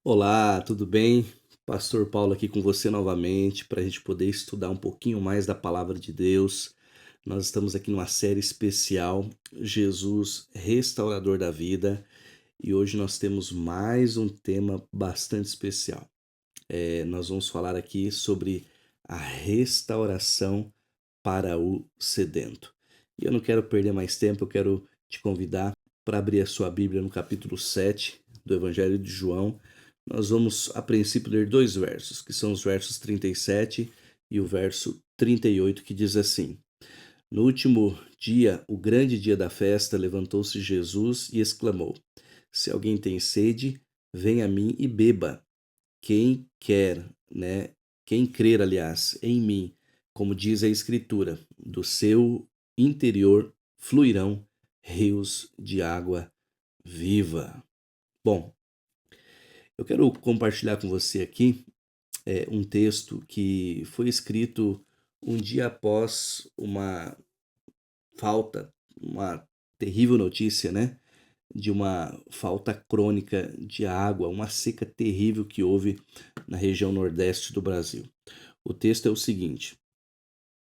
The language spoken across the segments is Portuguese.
Olá, tudo bem? Pastor Paulo aqui com você novamente para a gente poder estudar um pouquinho mais da palavra de Deus. Nós estamos aqui numa série especial, Jesus, Restaurador da Vida, e hoje nós temos mais um tema bastante especial. Nós vamos falar aqui sobre a restauração para o sedento. E eu não quero perder mais tempo, eu quero te convidar para abrir a sua Bíblia no capítulo 7 do Evangelho de João. Nós vamos, a princípio, ler dois versos, que são os versos 37 e o verso 38, que diz assim: No último dia, o grande dia da festa, levantou-se Jesus e exclamou: Se alguém tem sede, venha a mim e beba. Quem quer, né? Quem crer, aliás, em mim, como diz a Escritura, do seu interior fluirão rios de água viva. Bom, eu quero compartilhar com você aqui um texto que foi escrito um dia após uma falta, uma terrível notícia, né? De uma falta crônica de água, uma seca terrível que houve na região nordeste do Brasil. O texto é o seguinte: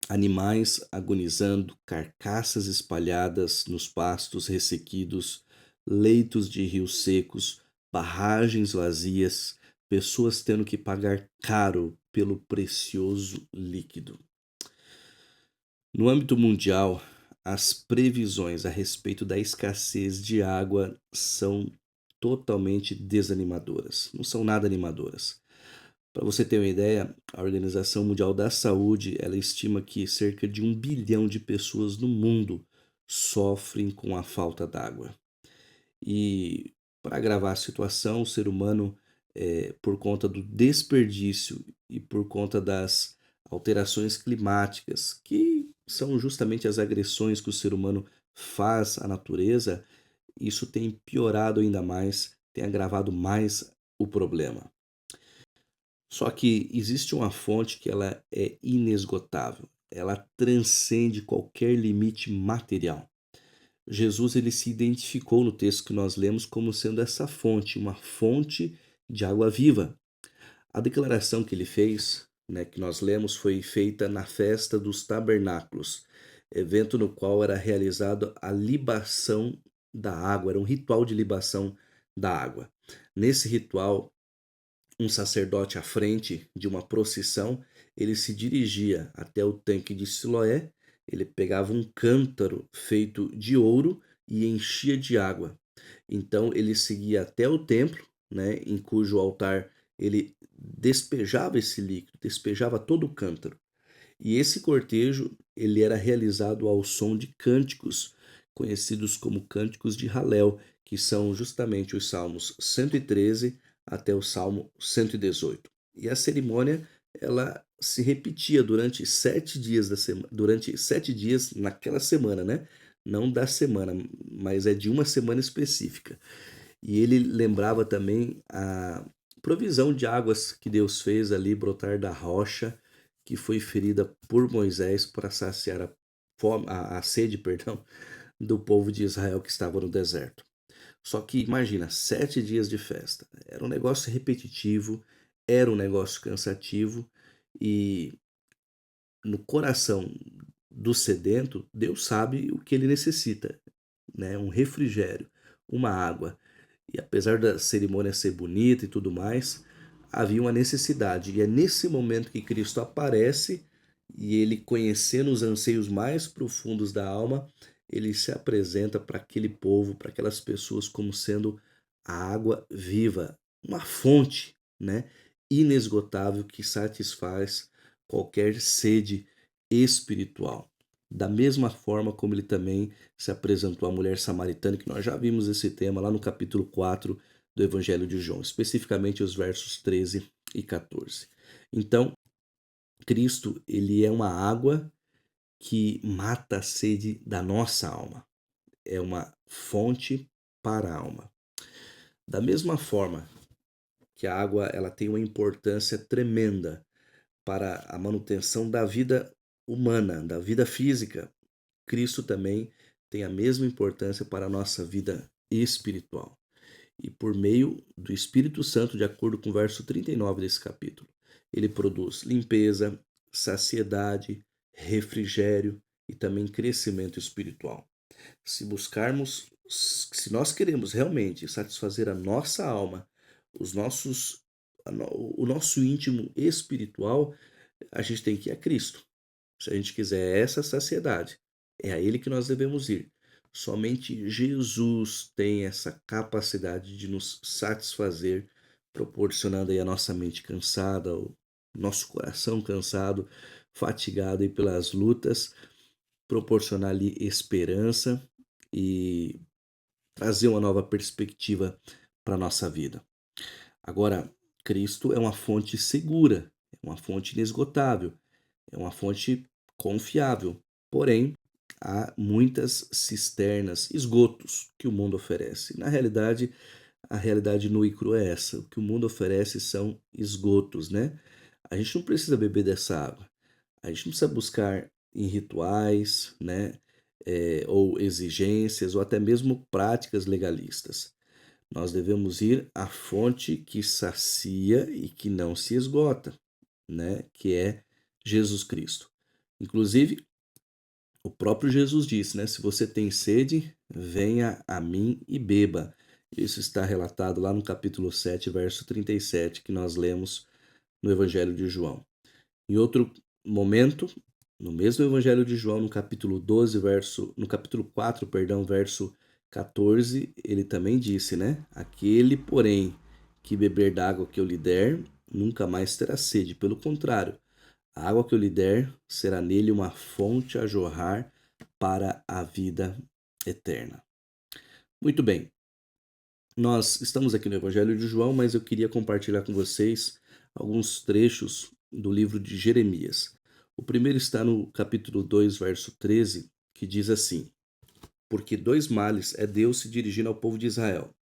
animais agonizando, carcaças espalhadas nos pastos ressequidos, leitos de rios secos, barragens vazias, pessoas tendo que pagar caro pelo precioso líquido. No âmbito mundial, as previsões a respeito da escassez de água são totalmente desanimadoras, não são nada animadoras. Para você ter uma ideia, a Organização Mundial da Saúde, ela estima que cerca de 1 bilhão de pessoas no mundo sofrem com a falta d'água. E para agravar a situação, o ser humano, por conta do desperdício e por conta das alterações climáticas, que são justamente as agressões que o ser humano faz à natureza, isso tem piorado ainda mais, tem agravado mais o problema. Só que existe uma fonte que ela é inesgotável, ela transcende qualquer limite material. Jesus ele se identificou no texto que nós lemos como sendo essa fonte, uma fonte de água viva. A declaração que ele fez, né, que nós lemos, foi feita na festa dos tabernáculos, evento no qual era realizado a libação da água, era um ritual de libação da água. Nesse ritual, um sacerdote à frente de uma procissão, ele se dirigia até o tanque de Siloé, ele pegava um cântaro feito de ouro e enchia de água. Então ele seguia até o templo, né, em cujo altar ele despejava esse líquido, despejava todo o cântaro. E esse cortejo ele era realizado ao som de cânticos, conhecidos como cânticos de Halel, que são justamente os salmos 113 até o salmo 118. E a cerimônia ela se repetia durante 7 dias durante 7 dias naquela semana, né? Não da semana, mas é de uma semana específica. E ele lembrava também a provisão de águas que Deus fez ali brotar da rocha que foi ferida por Moisés para saciar a sede, perdão, do povo de Israel que estava no deserto. Só que imagina, 7 dias de festa. Era um negócio repetitivo, era um negócio cansativo e no coração do sedento, Deus sabe o que ele necessita, né? Um refrigério, uma água. E apesar da cerimônia ser bonita e tudo mais, havia uma necessidade. E é nesse momento que Cristo aparece e ele, conhecendo os anseios mais profundos da alma, ele se apresenta para aquele povo, para aquelas pessoas, como sendo a água viva, uma fonte, né, inesgotável que satisfaz qualquer sede espiritual. Da mesma forma como ele também se apresentou à mulher samaritana, que nós já vimos esse tema lá no capítulo 4 do Evangelho de João, especificamente os versos 13 e 14. Então, Cristo, ele é uma água que mata a sede da nossa alma. É uma fonte para a alma. Da mesma forma que a água ela tem uma importância tremenda para a manutenção da vida humana, da vida física, Cristo também tem a mesma importância para a nossa vida espiritual. e por meio do Espírito Santo, de acordo com o verso 39 desse capítulo. Ele produz limpeza, saciedade, refrigério e também crescimento espiritual. Se buscarmos, se nós queremos realmente satisfazer a nossa alma, os nossos, o nosso íntimo espiritual, a gente tem que ir a Cristo. Se a gente quiser essa saciedade, é a Ele que nós devemos ir. Somente Jesus tem essa capacidade de nos satisfazer, proporcionando aí a nossa mente cansada, o nosso coração cansado, fatigado aí pelas lutas, proporcionar ali esperança e trazer uma nova perspectiva para a nossa vida. Agora, Cristo é uma fonte segura, é uma fonte inesgotável, é uma fonte confiável. Porém, há muitas cisternas, esgotos que o mundo oferece. Na realidade, a realidade nua e crua é essa. O que o mundo oferece são esgotos, né? A gente não precisa beber dessa água. A gente não precisa buscar em rituais, né? Ou exigências, ou até mesmo práticas legalistas. Nós devemos ir à fonte que sacia e que não se esgota, né? Que é Jesus Cristo. Inclusive, o próprio Jesus disse, né? Se você tem sede, venha a mim e beba. Isso está relatado lá no capítulo 7, verso 37, que nós lemos no Evangelho de João. Em outro momento, no mesmo Evangelho de João, no capítulo 12, no capítulo 4, perdão, verso 14, ele também disse, né? Aquele, porém, que beber da água que eu lhe der, nunca mais terá sede. Pelo contrário, a água que eu lhe der será nele uma fonte a jorrar para a vida eterna. Muito bem, nós estamos aqui no Evangelho de João, mas eu queria compartilhar com vocês alguns trechos do livro de Jeremias. O primeiro está no capítulo 2, verso 13, que diz assim: Porque dois males é Deus se dirigindo ao povo de Israel.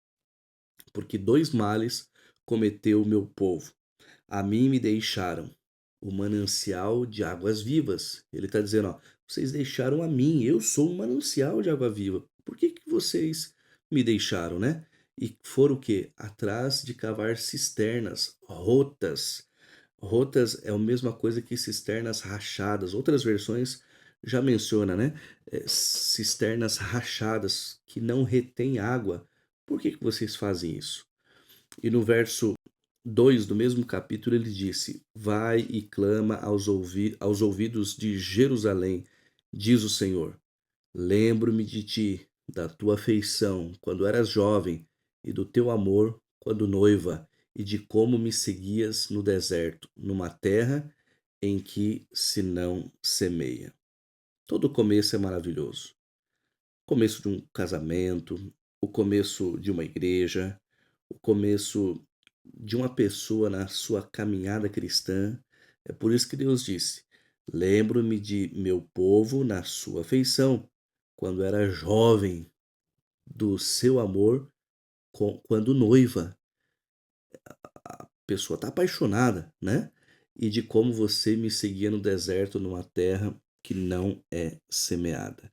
Porque dois males cometeu o meu povo. A mim me deixaram o manancial de águas vivas. Ele está dizendo, ó, vocês deixaram a mim, eu sou um manancial de água viva. Por que vocês me deixaram, né? E foram o quê? Atrás de cavar cisternas rotas. Rotas é a mesma coisa que cisternas rachadas. Outras versões já menciona, né? Cisternas rachadas que não retêm água. Por que vocês fazem isso? E no verso 2 do mesmo capítulo ele disse: Vai e clama aos ouvidos de Jerusalém, diz o Senhor. Lembro-me de ti, da tua afeição, quando eras jovem, e do teu amor, quando noiva, e de como me seguias no deserto, numa terra em que se não semeia. Todo começo é maravilhoso. O começo de um casamento, o começo de uma igreja, o começo de uma pessoa na sua caminhada cristã. É por isso que Deus disse: Lembro-me de meu povo na sua afeição, quando era jovem, do seu amor, quando noiva. A pessoa está apaixonada, né? E de como você me seguia no deserto, numa terra que não é semeada.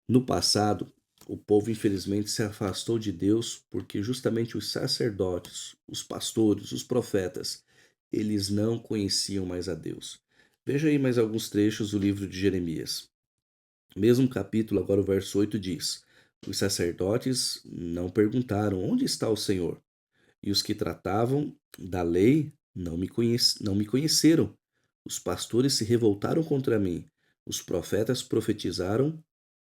No passado, o povo infelizmente se afastou de Deus porque justamente os sacerdotes, os pastores, os profetas, eles não conheciam mais a Deus. Veja aí mais alguns trechos do livro de Jeremias. Mesmo capítulo, agora o verso 8 diz: Os sacerdotes não perguntaram: Onde está o Senhor? E os que tratavam da lei não me conheceram. Os pastores se revoltaram contra mim. Os profetas profetizaram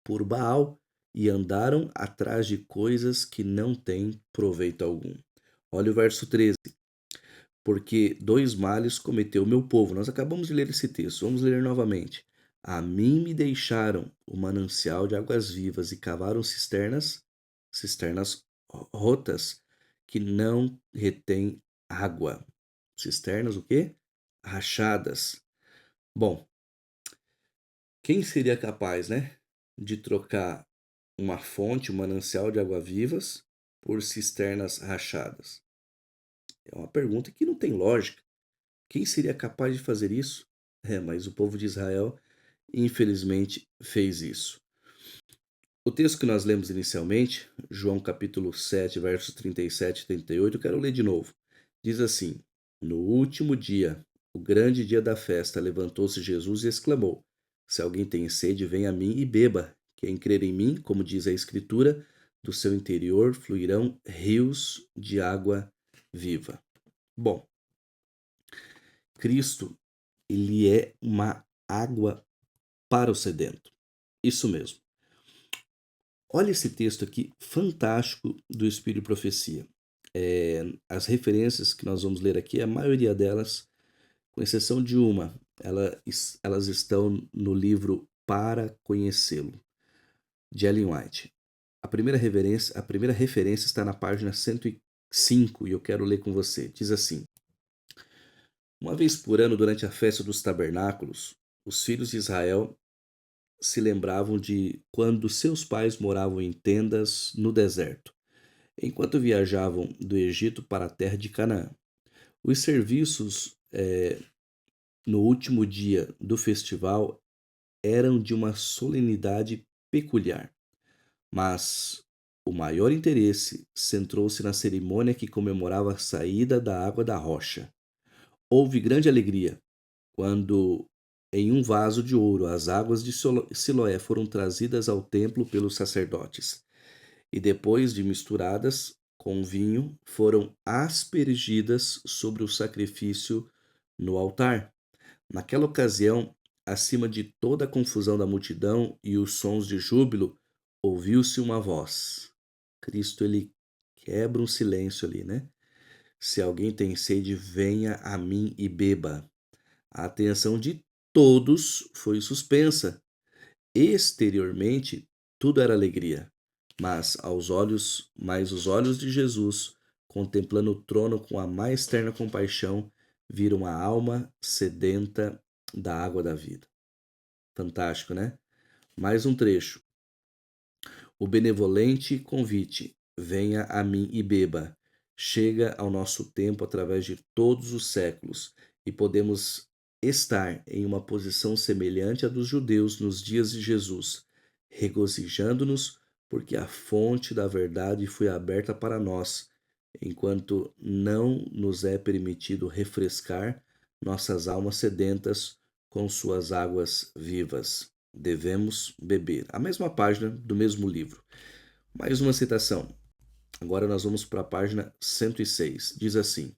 por Baal e andaram atrás de coisas que não têm proveito algum. Olha o verso 13. Porque dois males cometeu o meu povo. Nós acabamos de ler esse texto, vamos ler novamente. A mim me deixaram o manancial de águas vivas e cavaram cisternas rotas que não retêm água. Cisternas o quê? Rachadas. Bom, quem seria capaz, né, de trocar uma fonte, um manancial de água vivas por cisternas rachadas? É uma pergunta que não tem lógica. Quem seria capaz de fazer isso? Mas o povo de Israel, infelizmente, fez isso. O texto que nós lemos inicialmente, João capítulo 7, versos 37 e 38, eu quero ler de novo. Diz assim: No último dia, o grande dia da festa, levantou-se Jesus e exclamou: Se alguém tem sede, venha a mim e beba. Quem crer em mim, como diz a Escritura, do seu interior fluirão rios de água viva. Bom, Cristo, ele é uma água para o sedento. Isso mesmo. Olha esse texto aqui fantástico do Espírito e Profecia. As referências que nós vamos ler aqui, a maioria delas, com exceção de uma, elas estão no livro Para Conhecê-lo, de Ellen White. A primeira referência está na página 105 e eu quero ler com você. Diz assim: Uma vez por ano, durante a festa dos tabernáculos, os filhos de Israel se lembravam de quando seus pais moravam em tendas no deserto, enquanto viajavam do Egito para a terra de Canaã. Os serviços no último dia do festival eram de uma solenidade peculiar, mas o maior interesse centrou-se na cerimônia que comemorava a saída da água da rocha. Houve grande alegria quando, em um vaso de ouro, as águas de Siloé foram trazidas ao templo pelos sacerdotes e, depois de misturadas com vinho, foram aspergidas sobre o sacrifício no altar. Naquela ocasião, acima de toda a confusão da multidão e os sons de júbilo, ouviu-se uma voz. Cristo, ele quebra um silêncio ali, né? Se alguém tem sede, venha a mim e beba. A atenção de todos foi suspensa. Exteriormente, tudo era alegria, mas os olhos de Jesus, contemplando o trono com a mais terna compaixão, viram a alma sedenta da água da vida. Fantástico, né? Mais um trecho. O benevolente convite, venha a mim e beba, chega ao nosso tempo através de todos os séculos e podemos estar em uma posição semelhante à dos judeus nos dias de Jesus, regozijando-nos porque a fonte da verdade foi aberta para nós, enquanto não nos é permitido refrescar nossas almas sedentas com suas águas vivas. Devemos beber. A mesma página do mesmo livro. Mais uma citação. Agora nós vamos para a página 106. Diz assim: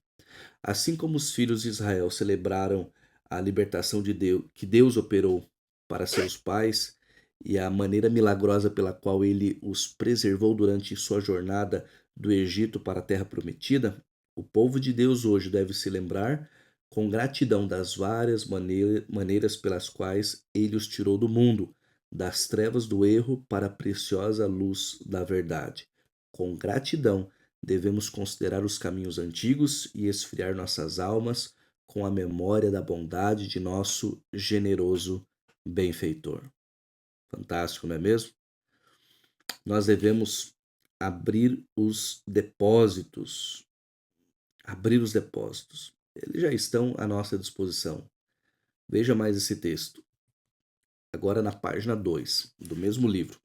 Assim como os filhos de Israel celebraram a libertação de Deus, que Deus operou para seus pais, e a maneira milagrosa pela qual ele os preservou durante sua jornada do Egito para a terra prometida, o povo de Deus hoje deve se lembrar com gratidão das várias maneiras pelas quais ele os tirou do mundo, das trevas do erro para a preciosa luz da verdade. Com gratidão, devemos considerar os caminhos antigos e esfriar nossas almas com a memória da bondade de nosso generoso benfeitor. Fantástico, não é mesmo? Nós devemos abrir os depósitos. Abrir os depósitos. Eles já estão à nossa disposição. Veja mais esse texto. Agora na página 2 do mesmo livro.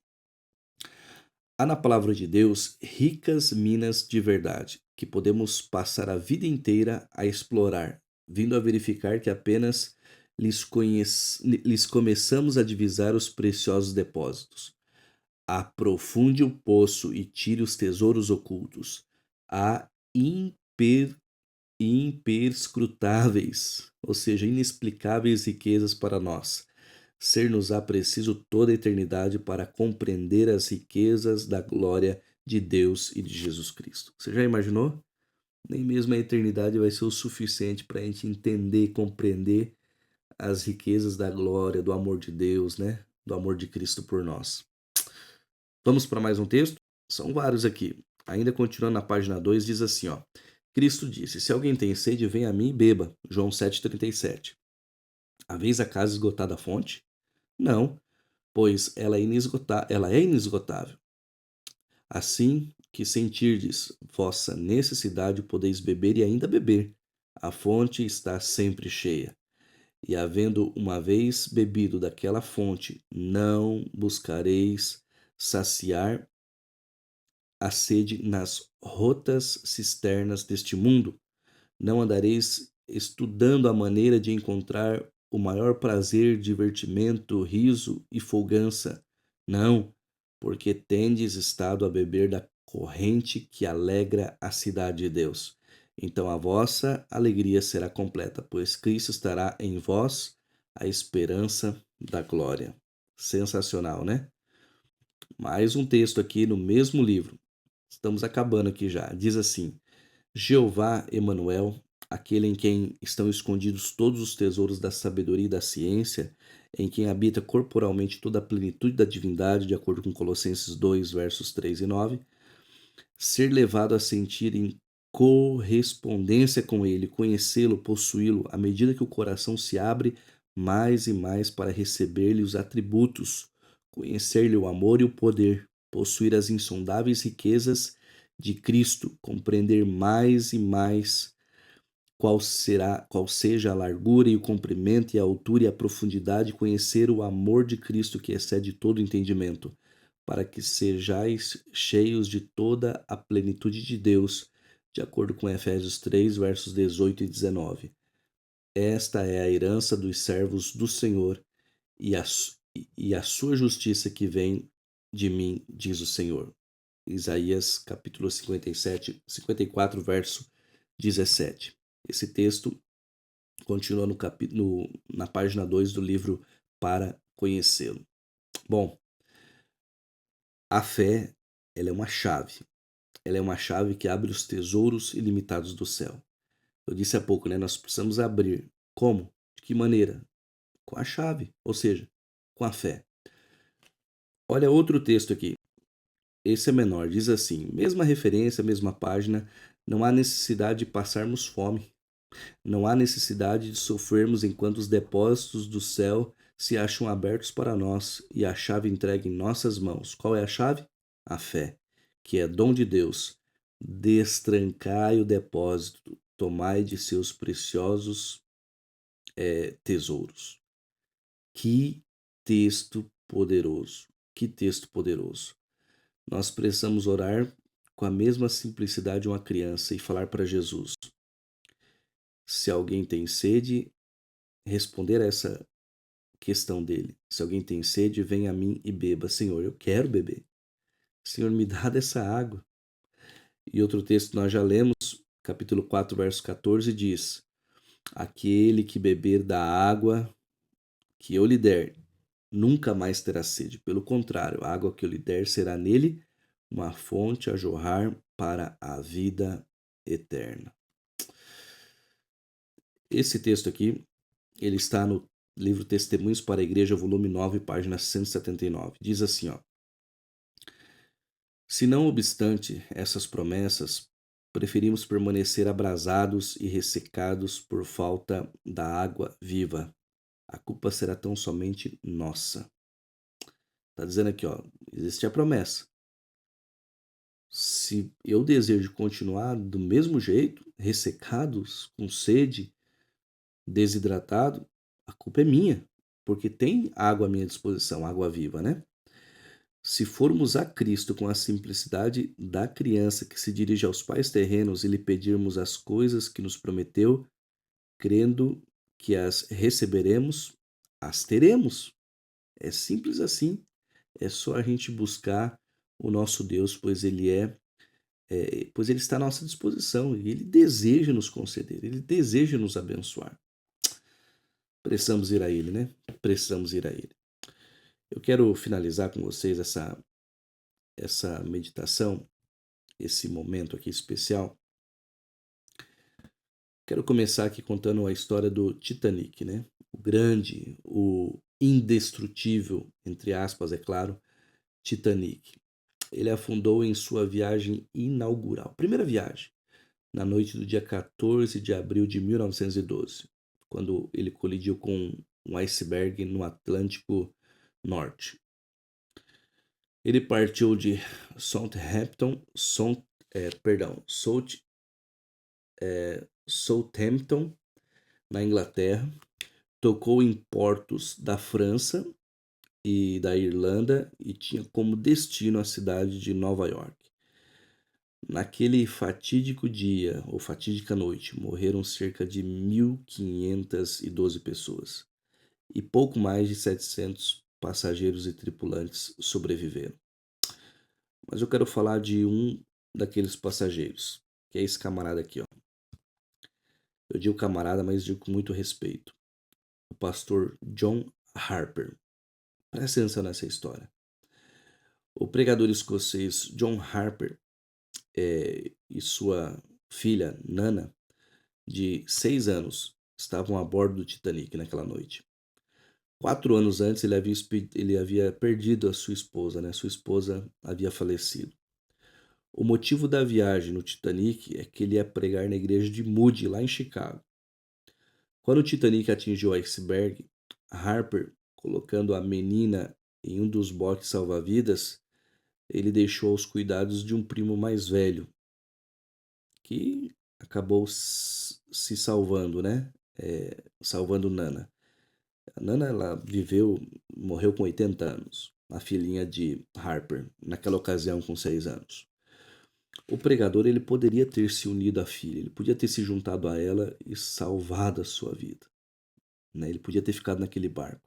Há na palavra de Deus ricas minas de verdade, que podemos passar a vida inteira a explorar, vindo a verificar que apenas lhes começamos a divisar os preciosos depósitos. Aprofunde o poço e tire os tesouros ocultos. Há imperscrutáveis, ou seja, inexplicáveis riquezas para nós. Ser-nos-á preciso toda a eternidade para compreender as riquezas da glória de Deus e de Jesus Cristo. Você já imaginou? Nem mesmo a eternidade vai ser o suficiente para a gente entender e compreender as riquezas da glória, do amor de Deus, né? Do amor de Cristo por nós. Vamos para mais um texto? São vários aqui. Ainda continuando na página 2, diz assim, ó. Cristo disse, se alguém tem sede, venha a mim e beba. João 7,37. Haveis acaso esgotada a fonte? Não, pois ela é inesgotável. Assim que sentirdes vossa necessidade, podeis beber e ainda beber. A fonte está sempre cheia. E havendo uma vez bebido daquela fonte, não buscareis saciar a sede nas rotas cisternas deste mundo? Não andareis estudando a maneira de encontrar o maior prazer, divertimento, riso e folgança? Não, porque tendes estado a beber da corrente que alegra a cidade de Deus. Então a vossa alegria será completa, pois Cristo estará em vós, a esperança da glória. Sensacional, né? Mais um texto aqui no mesmo livro. Estamos acabando aqui já. Diz assim: Jeová Emanuel, aquele em quem estão escondidos todos os tesouros da sabedoria e da ciência, em quem habita corporalmente toda a plenitude da divindade, de acordo com Colossenses 2, versos 3 e 9, ser levado a sentir em correspondência com ele, conhecê-lo, possuí-lo, à medida que o coração se abre mais e mais para receber-lhe os atributos, conhecer-lhe o amor e o poder, possuir as insondáveis riquezas de Cristo, compreender mais e mais qual seja a largura e o comprimento e a altura e a profundidade, conhecer o amor de Cristo que excede todo entendimento, para que sejais cheios de toda a plenitude de Deus, de acordo com Efésios 3, versos 18 e 19. Esta é a herança dos servos do Senhor e a sua justiça que vem de mim, diz o Senhor. Isaías capítulo 54, verso 17. Esse texto continua na página 2 do livro Para Conhecê-lo. Bom, a fé, ela é uma chave. Ela é uma chave que abre os tesouros ilimitados do céu. Eu disse há pouco, né? Nós precisamos abrir. Como? De que maneira? Com a chave, ou seja, com a fé. Olha outro texto aqui. Esse é menor, diz assim: mesma referência, mesma página, não há necessidade de passarmos fome. Não há necessidade de sofrermos enquanto os depósitos do céu se acham abertos para nós e a chave entregue em nossas mãos. Qual é a chave? A fé, que é dom de Deus. Destrancai o depósito, tomai de seus preciosos tesouros. Que texto poderoso! Que texto poderoso! Nós precisamos orar com a mesma simplicidade de uma criança e falar para Jesus: se alguém tem sede, responder a essa questão dele. Se alguém tem sede, venha a mim e beba. Senhor, eu quero beber. Senhor, me dá dessa água. E outro texto nós já lemos, capítulo 4, verso 14, diz: aquele que beber da água que eu lhe der, nunca mais terá sede. Pelo contrário, a água que eu lhe der será nele uma fonte a jorrar para a vida eterna. Esse texto aqui, ele está no livro Testemunhos para a Igreja, volume 9, página 179. Diz assim, ó: se não obstante essas promessas, preferimos permanecer abrasados e ressecados por falta da água viva, a culpa será tão somente nossa. Está dizendo aqui, ó, existe a promessa. Se eu desejo continuar do mesmo jeito, ressecados, com sede, desidratado, a culpa é minha, porque tem água à minha disposição, água viva, né? Se formos a Cristo com a simplicidade da criança que se dirige aos pais terrenos e lhe pedirmos as coisas que nos prometeu, crendo que as receberemos, as teremos. É simples assim. É só a gente buscar o nosso Deus, pois ele está à nossa disposição e ele deseja nos conceder, ele deseja nos abençoar. Precisamos ir a ele, né? Precisamos ir a ele. Eu quero finalizar com vocês essa meditação, esse momento aqui especial. Quero começar aqui contando a história do Titanic, né? O grande, o indestrutível, entre aspas, é claro, Titanic. Ele afundou em sua viagem inaugural, primeira viagem, na noite do dia 14 de abril de 1912, quando ele colidiu com um iceberg no Atlântico Norte. Ele partiu de Southampton, na Inglaterra, tocou em portos da França e da Irlanda e tinha como destino a cidade de Nova York. Naquele fatídico dia, ou fatídica noite, morreram cerca de 1.512 pessoas e pouco mais de 700 passageiros e tripulantes sobreviveram. Mas eu quero falar de um daqueles passageiros, que é esse camarada aqui, ó. Eu digo camarada, mas digo com muito respeito. O pastor John Harper. Presta atenção nessa história. O pregador escocês John Harper e sua filha Nana, de 6 anos, estavam a bordo do Titanic naquela noite. 4 anos antes ele havia perdido a sua esposa, né? Sua esposa havia falecido. O motivo da viagem no Titanic é que ele ia pregar na igreja de Moody, lá em Chicago. Quando o Titanic atingiu o iceberg, Harper, colocando a menina em um dos botes salva-vidas, ele deixou aos cuidados de um primo mais velho, que acabou se salvando, né? Salvando Nana. A Nana, ela morreu com 80 anos, a filhinha de Harper, naquela ocasião com 6 anos. O pregador, ele poderia ter se unido à filha, ele podia ter se juntado a ela e salvado a sua vida, né? Ele podia ter ficado naquele barco,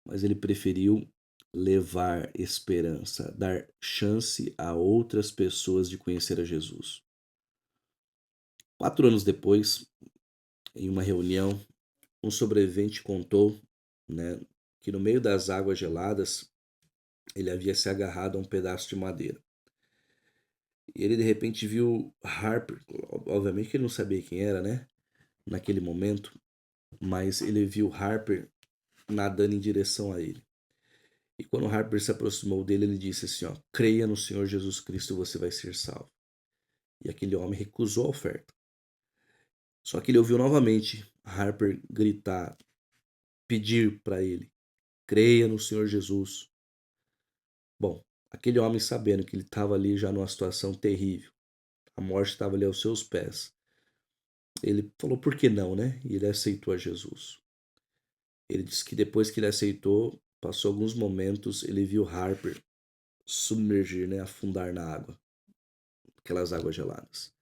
mas ele preferiu levar esperança, dar chance a outras pessoas de conhecer a Jesus. 4 anos depois, em uma reunião, um sobrevivente contou, né, que no meio das águas geladas ele havia se agarrado a um pedaço de madeira. E ele de repente viu Harper, obviamente que ele não sabia quem era, né, naquele momento, mas ele viu Harper nadando em direção a ele. E quando Harper se aproximou dele, ele disse assim, ó: creia no Senhor Jesus Cristo e você vai ser salvo. E aquele homem recusou a oferta. Só que ele ouviu novamente Harper gritar, pedir para ele: creia no Senhor Jesus. Bom, aquele homem, sabendo que ele estava ali já numa situação terrível, a morte estava ali aos seus pés, ele falou por que não, né? E ele aceitou a Jesus. Ele disse que depois que ele aceitou, passou alguns momentos, ele viu Harper submergir, né? Afundar na água, aquelas águas geladas.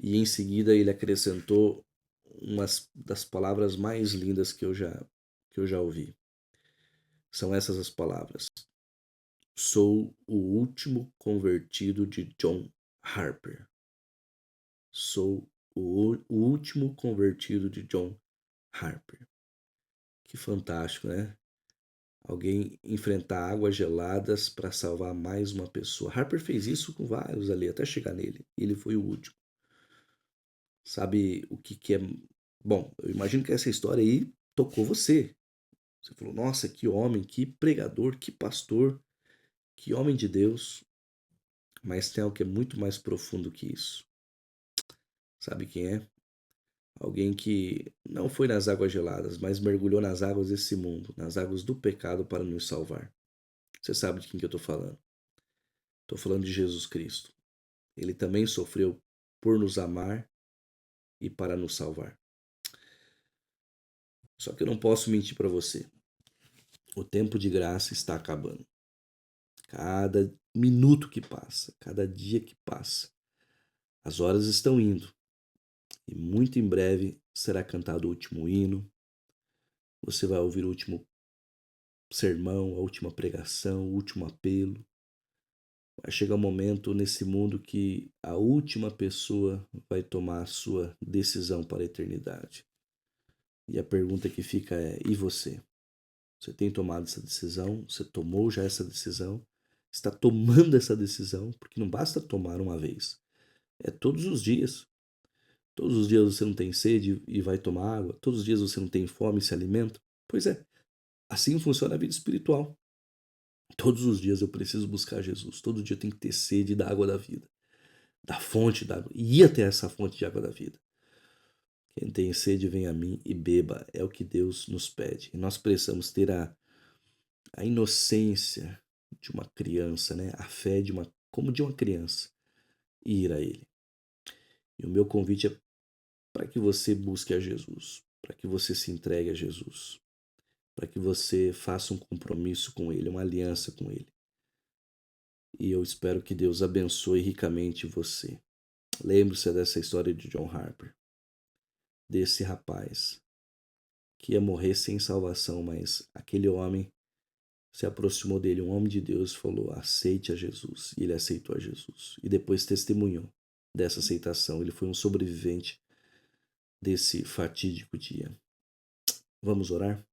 E em seguida ele acrescentou umas das palavras mais lindas que eu já ouvi. São essas as palavras: sou o último convertido de John Harper. Sou o último convertido de John Harper. Que fantástico, né? Alguém enfrentar águas geladas para salvar mais uma pessoa. Harper fez isso com vários ali, até chegar nele. Ele foi o último. Sabe o que é? Bom, eu imagino que essa história aí tocou você. Você falou, nossa, que homem, que pregador, que pastor, que homem de Deus. Mas tem algo que é muito mais profundo que isso. Sabe quem é? Alguém que não foi nas águas geladas, mas mergulhou nas águas desse mundo, nas águas do pecado para nos salvar. Você sabe de quem que eu estou falando? Estou falando de Jesus Cristo. Ele também sofreu por nos amar e para nos salvar. Só que eu não posso mentir para você. O tempo de graça está acabando. Cada minuto que passa, cada dia que passa, as horas estão indo. E muito em breve será cantado o último hino. Você vai ouvir o último sermão, a última pregação, o último apelo. Vai chegar um momento nesse mundo que a última pessoa vai tomar a sua decisão para a eternidade. E a pergunta que fica é: e você? Você tem tomado essa decisão? Você tomou já essa decisão? Está tomando essa decisão? Porque não basta tomar uma vez. É todos os dias. Todos os dias você não tem sede e vai tomar água. Todos os dias você não tem fome e se alimenta. Pois é, assim funciona a vida espiritual. Todos os dias eu preciso buscar Jesus. Todo dia eu tenho que ter sede da água da vida, da fonte da água, e ir até essa fonte de água da vida. Quem tem sede, vem a mim e beba. É o que Deus nos pede. E nós precisamos ter a inocência de uma criança, né? A fé como de uma criança, e ir a Ele. E o meu convite é para que você busque a Jesus, para que você se entregue a Jesus. para que você faça um compromisso com Ele, uma aliança com Ele. E eu espero que Deus abençoe ricamente você. Lembre-se dessa história de John Harper, desse rapaz que ia morrer sem salvação, mas aquele homem se aproximou dele, um homem de Deus, e falou: aceite a Jesus. E ele aceitou a Jesus. E depois testemunhou dessa aceitação. Ele foi um sobrevivente desse fatídico dia. Vamos orar?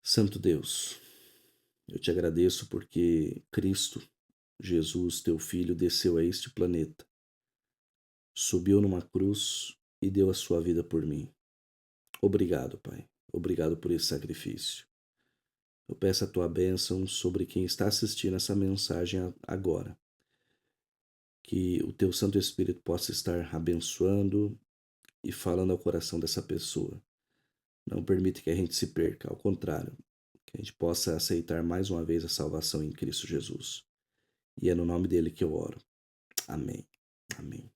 Santo Deus, eu te agradeço porque Cristo, Jesus, teu Filho, desceu a este planeta, subiu numa cruz e deu a sua vida por mim. Obrigado, Pai. Obrigado por esse sacrifício. Eu peço a tua bênção sobre quem está assistindo essa mensagem agora. Que o teu Santo Espírito possa estar abençoando e falando ao coração dessa pessoa. Não permite que a gente se perca, ao contrário, que a gente possa aceitar mais uma vez a salvação em Cristo Jesus. E é no nome dele que eu oro. Amém. Amém.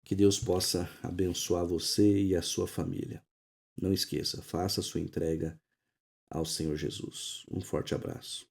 Que Deus possa abençoar você e a sua família. Não esqueça, faça a sua entrega ao Senhor Jesus. Um forte abraço.